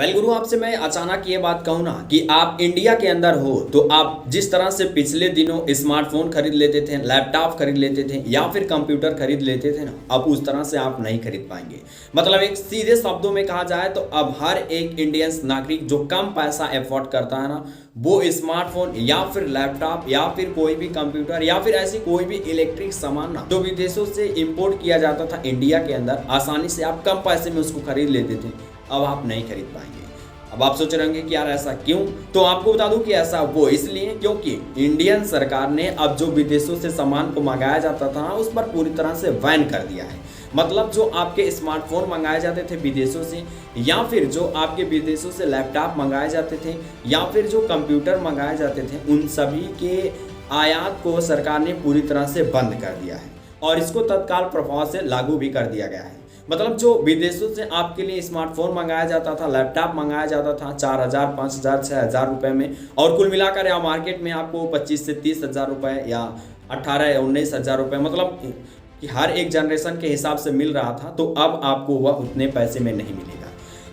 Well गुरु, आपसे मैं अचानक ये बात कहूँ ना कि आप इंडिया के अंदर हो तो आप जिस तरह से पिछले दिनों स्मार्टफोन खरीद लेते थे, लैपटॉप खरीद लेते थे या फिर कंप्यूटर खरीद लेते थे ना, अब उस तरह से आप नहीं खरीद पाएंगे। मतलब एक सीधे शब्दों में कहा जाए तो अब हर एक इंडियन नागरिक जो कम पैसा एफोर्ड करता है ना, वो स्मार्टफोन या फिर लैपटॉप या फिर कोई भी कंप्यूटर या फिर ऐसी कोई भी इलेक्ट्रिक सामान ना जो विदेशों से इंपोर्ट किया जाता था इंडिया के अंदर, आसानी से आप कम पैसे में उसको खरीद लेते थे, अब आप नहीं खरीद पाएंगे। अब आप सोच रहे होंगे कि यार ऐसा क्यों? तो आपको बता दूं कि ऐसा वो इसलिए क्योंकि इंडियन सरकार ने अब जो विदेशों से सामान को मंगाया जाता था उस पर पूरी तरह से बैन कर दिया है। मतलब जो आपके स्मार्टफोन मंगाए जाते थे विदेशों से या फिर जो आपके विदेशों से लैपटॉप मंगाए जाते थे या फिर जो कंप्यूटर मंगाए जाते थे, उन सभी के आयात को सरकार ने पूरी तरह से बंद कर दिया है और इसको तत्काल प्रभाव से लागू भी कर दिया गया है। मतलब जो विदेशों से आपके लिए स्मार्टफोन मंगाया जाता था, लैपटॉप मंगाया जाता था 4,000, 5,000, 6,000 रुपये में, और कुल मिलाकर या मार्केट में आपको 25 से 30,000 रुपये या 18 या 19,000 रुपये, मतलब कि हर एक जनरेशन के हिसाब से मिल रहा था, तो अब आपको वह उतने पैसे में नहीं मिलेगा।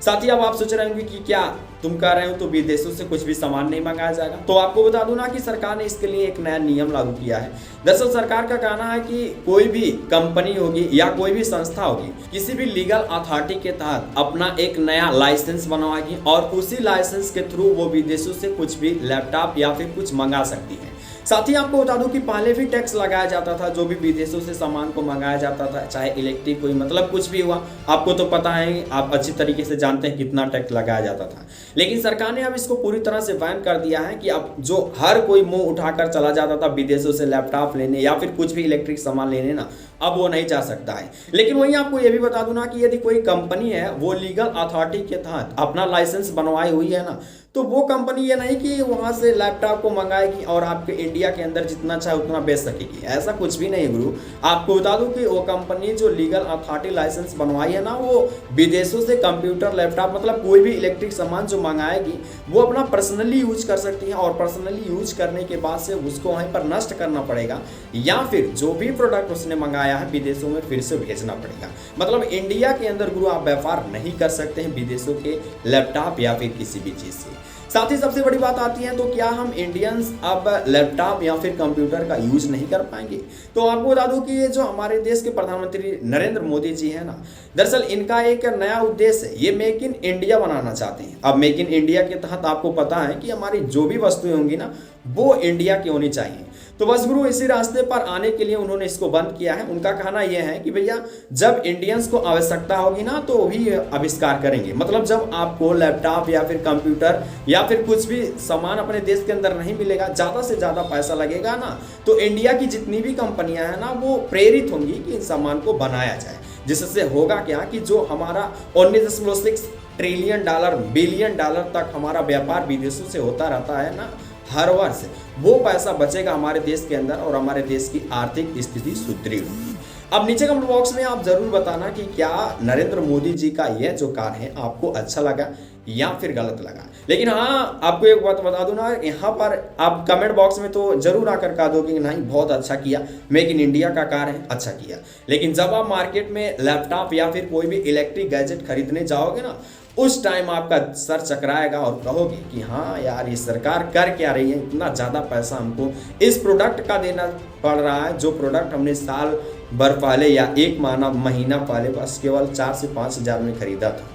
साथ ही अब आप सोच रहे होंगे कि क्या तुम कह रहे हो तो विदेशों से कुछ भी सामान नहीं मंगाया जाएगा। तो आपको बता दूं ना कि सरकार ने इसके लिए एक नया नियम लागू किया है। दरअसल सरकार का कहना है कि कोई भी कंपनी होगी या कोई भी संस्था होगी, किसी भी लीगल अथॉरिटी के तहत अपना एक नया लाइसेंस बनवाएगी और उसी लाइसेंस के थ्रू वो विदेशों से कुछ भी लैपटॉप या फिर कुछ मंगा सकती है। साथ ही आपको बता दूं कि पहले भी टैक्स लगाया जाता था जो भी विदेशों से सामान को मंगाया जाता था, चाहे इलेक्ट्रिक कोई, मतलब कुछ भी हुआ, आपको तो पता है, आप अच्छी तरीके से जानते हैं कितना टैक्स लगाया जाता था। लेकिन सरकार ने अब इसको पूरी तरह से बैन कर दिया है कि अब जो हर कोई मुंह उठाकर चला जाता था विदेशों से लैपटॉप लेने या फिर कुछ भी इलेक्ट्रिक सामान लेने ना, अब वो नहीं जा सकता है। लेकिन वहीं आपको ये भी बता दूं ना कि यदि कोई कंपनी है वो लीगल अथॉरिटी के तहत अपना लाइसेंस बनवाई हुई है ना, तो वो कंपनी ये नहीं कि वहां से लैपटॉप को मंगाएगी और आपके इंडिया के अंदर जितना चाहे उतना बेच सकेगी, ऐसा कुछ भी नहीं गुरु। आपको बता दूं कि वो कंपनी जो लीगल अथॉरिटी लाइसेंस बनवाई है ना, वो विदेशों से कंप्यूटर, लैपटॉप, मतलब कोई भी इलेक्ट्रिक सामान जो मंगाएगी वो अपना पर्सनली यूज कर सकती है और पर्सनली यूज करने के बाद से उसको वहीं पर नष्ट करना पड़ेगा या फिर जो भी प्रोडक्ट उसने मंगाया है विदेशों में फिर से भेजना पड़ेगा। मतलब इंडिया के अंदर गुरु आप व्यापार नहीं कर सकते हैं विदेशों के लैपटॉप या फिर किसी भी चीज से। साथ ही सबसे बड़ी बात आती है, तो क्या हम इंडियंस अब लैपटॉप या फिर कंप्यूटर का यूज नहीं कर पाएंगे? तो आपको बता दूं कि ये जो हमारे देश के प्रधानमंत्री नरेंद्र मोदी जी हैं ना, दरअसल इनका एक नया उद्देश्य है, ये मेक इन इंडिया बनाना चाहते हैं। अब मेक इन इंडिया के तहत आपको पता है कि हमारी जो भी वस्तुएं होंगी ना, वो इंडिया की होनी चाहिए। तो बस गुरु इसी रास्ते पर आने के लिए उन्होंने इसको बंद किया है। उनका कहना यह है कि भैया जब इंडियंस को आवश्यकता होगी ना तो भी आविष्कार करेंगे। मतलब जब आपको लैपटॉप या फिर कंप्यूटर या फिर कुछ भी सामान अपने देश के अंदर नहीं मिलेगा, ज़्यादा से ज़्यादा पैसा लगेगा ना, तो इंडिया की जितनी भी कंपनियां हैं ना, वो प्रेरित होंगी कि इन सामान को बनाया जाए। जिससे होगा क्या कि जो हमारा 19.6 ट्रिलियन डॉलर, बिलियन डॉलर तक हमारा व्यापार विदेशों से होता रहता है ना हर वर्ष, वो पैसा बचेगा हमारे देश के अंदर और हमारे देश की आर्थिक स्थिति सुदृढ़ होगी। अब नीचे कमेंट बॉक्स में आप जरूर बताना कि क्या नरेंद्र मोदी जी का यह जो कार्य है आपको अच्छा लगा या फिर गलत लगा। लेकिन हाँ, आपको एक बात बता दूं ना, यहाँ पर आप कमेंट बॉक्स में तो जरूर आकर कह दोगे कि नहीं बहुत अच्छा किया, मेक इन इंडिया का कार्य है, अच्छा किया। लेकिन जब आप मार्केट में लैपटॉप या फिर कोई भी इलेक्ट्रिक गैजेट खरीदने जाओगे ना, उस टाइम आपका सर चकराएगा और कहोगे कि हाँ यार, ये सरकार कर क्या रही है, इतना ज़्यादा पैसा हमको इस प्रोडक्ट का देना पड़ रहा है जो प्रोडक्ट हमने साल भर पहले या एक महीना पहले बस केवल 4 से 5 हज़ार में खरीदा था।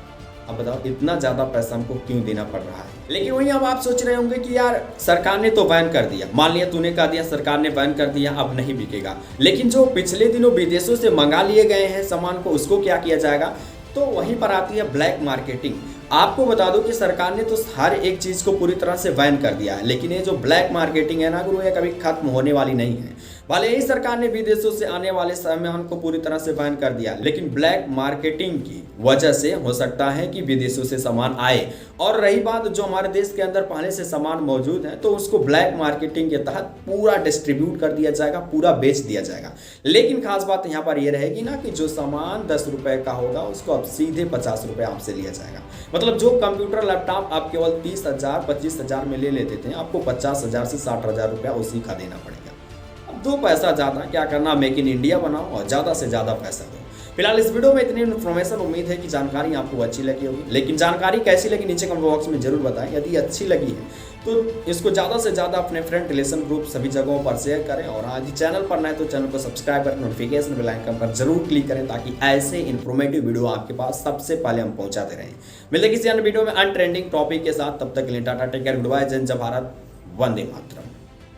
अब बताओ इतना ज़्यादा पैसा हमको क्यों देना पड़ रहा है। लेकिन वहीं अब आप सोच रहे होंगे कि यार सरकार ने तो बैन कर दिया, मान लिया तूने कह दिया सरकार ने बैन कर दिया, अब नहीं बिकेगा, लेकिन जो पिछले दिनों विदेशों से मंगा लिए गए हैं सामान को, उसको क्या किया जाएगा? तो वहीं पर आती है ब्लैक मार्केटिंग। आपको बता दो कि सरकार ने तो हर एक चीज़ को पूरी तरह से बैन कर दिया है, लेकिन ये जो ब्लैक मार्केटिंग है ना गुरु, ये कभी खत्म होने वाली नहीं है। भले ही सरकार ने विदेशों से आने वाले सामान को पूरी तरह से बैन कर दिया, लेकिन ब्लैक मार्केटिंग की वजह से हो सकता है कि विदेशों से सामान आए। और रही बात जो हमारे देश के अंदर पहले से सामान मौजूद है, तो उसको ब्लैक मार्केटिंग के तहत पूरा डिस्ट्रीब्यूट कर दिया जाएगा, पूरा बेच दिया जाएगा। लेकिन खास बात यहाँ पर यह रहेगी ना कि जो सामान 10 रुपए का होगा उसको अब सीधे 50 रुपए आपसे लिया जाएगा। मतलब जो कंप्यूटर, लैपटॉप आप केवल 30,000, 25,000 में ले लेते थे, आपको 50,000 से 60,000 रुपया उसी का देना पड़ेगा। अब 2 पैसा ज़्यादा क्या करना, मेक इन इंडिया बनाओ और ज़्यादा से ज़्यादा पैसा दो। फिलहाल इस वीडियो में इतनी इन्फॉर्मेशन, उम्मीद है कि जानकारी आपको अच्छी लगी होगी। लेकिन जानकारी कैसी लगी नीचे कमेंट बॉक्स में जरूर बताएं। यदि अच्छी लगी है तो इसको ज़्यादा से ज़्यादा अपने फ्रेंड, रिलेशन, ग्रुप सभी जगहों पर शेयर करें। और हाँ, यदि चैनल पर नए तो चैनल को सब्सक्राइब करके नोटिफिकेशन बेल आइकन पर जरूर क्लिक करें, ताकि ऐसे इन्फॉर्मेटिव वीडियो आपके पास सबसे पहले हम पहुंचाते रहें। मिलते किसी अन्य वीडियो में अनट्रेंडिंग टॉपिक के साथ, तब तक के लिए tata, take care, goodbye, जय हिंद, जय भारत, वंदे मातरम।